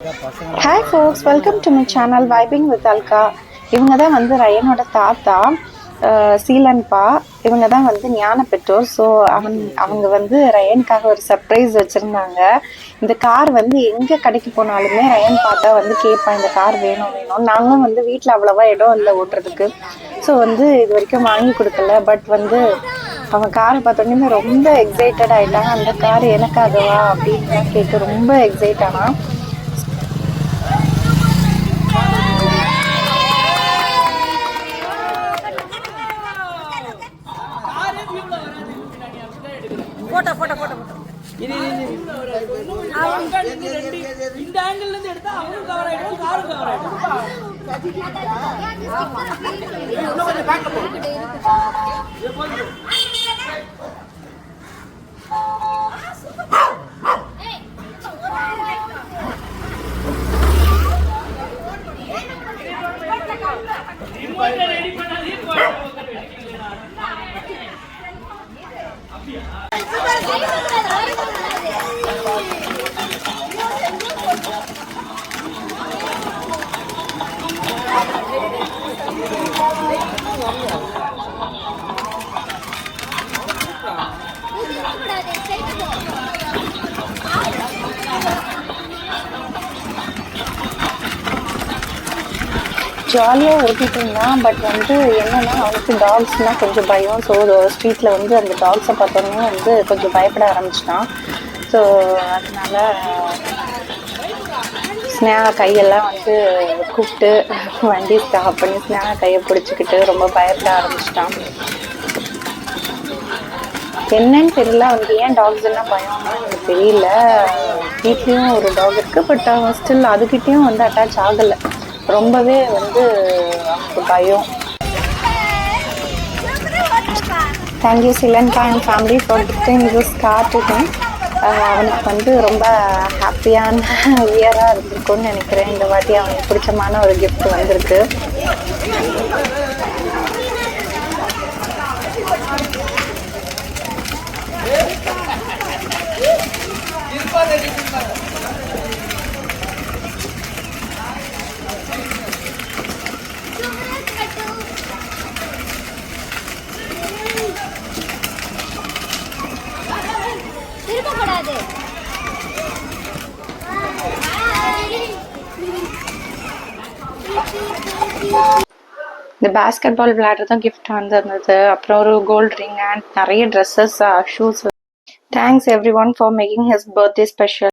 Hi folks, welcome to my channel Vibing with Alka. இவங்க தான் வந்து ரயனோட தாத்தா சீலன்பா. இவங்க தான் வந்து ஞான பெற்றோர். ஸோ அவங்க வந்து ரயனுக்காக ஒரு சர்ப்ரைஸ் வச்சுருந்தாங்க. இந்த கார் வந்து எங்கே கடைக்கு போனாலுமே ரயன் பார்த்தா வந்து கேட்பான், இந்த கார் வேணும் வேணும். நாங்களும் வந்து வீட்டில் அவ்வளோவா இடம் இல்லை ஓட்டுறதுக்கு. ஸோ வந்து இது வரைக்கும் வாங்கி கொடுக்கல. பட் வந்து அவன் காரை பார்த்தோன்னே ரொம்ப எக்ஸைட்டட் ஆகிட்டாங்க. அந்த கார் எனக்காகவா அப்படின்லாம் கேட்டு ரொம்ப எக்ஸைட் ஆனான். போட்டோ போட்டோ போட்டோ போட்டோ இந்த ஆங்கிள் இருந்து எடுத்தா அவரும் கவர் ஆயிடும், காரும் கவர் ஆயிடும். ரெடி பண்ணாதே ஜாலியாக ஓட்டிகிட்டு இருந்தான். பட் வந்து என்னென்னா அவனுக்கு டாக்ஸ்னால் கொஞ்சம் பயம். ஸோ ஸ்ட்ரீட்டில் வந்து அந்த டாக்ஸை பார்த்தோன்னே வந்து கொஞ்சம் பயப்பட ஆரம்பிச்சிட்டான். ஸோ அதனால ஸ்னேகா கையெல்லாம் வந்து கூப்பிட்டு வண்டி ஸ்டாப் பண்ணி ஸ்னேகா கையை பிடிச்சிக்கிட்டு ரொம்ப பயப்பட ஆரம்பிச்சிட்டான். என்னன்னு தெரியல, அவனுக்கு ஏன் டாக்ஸ் எல்லாம் பயம்னு எனக்கு தெரியல. வீட்லேயும் ஒரு டாக் இருக்குது, பட் அவன் ஸ்டில் அதுக்கிட்டேயும் வந்து அட்டாச் ஆகலை. ரொம்பவே வந்து அவனுக்கு பயம். தேங்க்யூ சிலன்பா and family for gifting this car to him. அவனுக்கு வந்து ரொம்ப ஹாப்பியான இயராக இருந்திருக்கும்னு நினைக்கிறேன். இந்த வாட்டி அவனுக்கு பிடிச்சமான ஒரு கிஃப்ட் வந்திருக்கு. இந்த பேஸ்கெட் பால் விளையாடுறதும் கிஃப்ட் வந்திருந்தது. அப்புறம் ஒரு கோல்ட் ரிங் அண்ட் நிறைய dresses, shoes. Thanks every one for making his birthday special.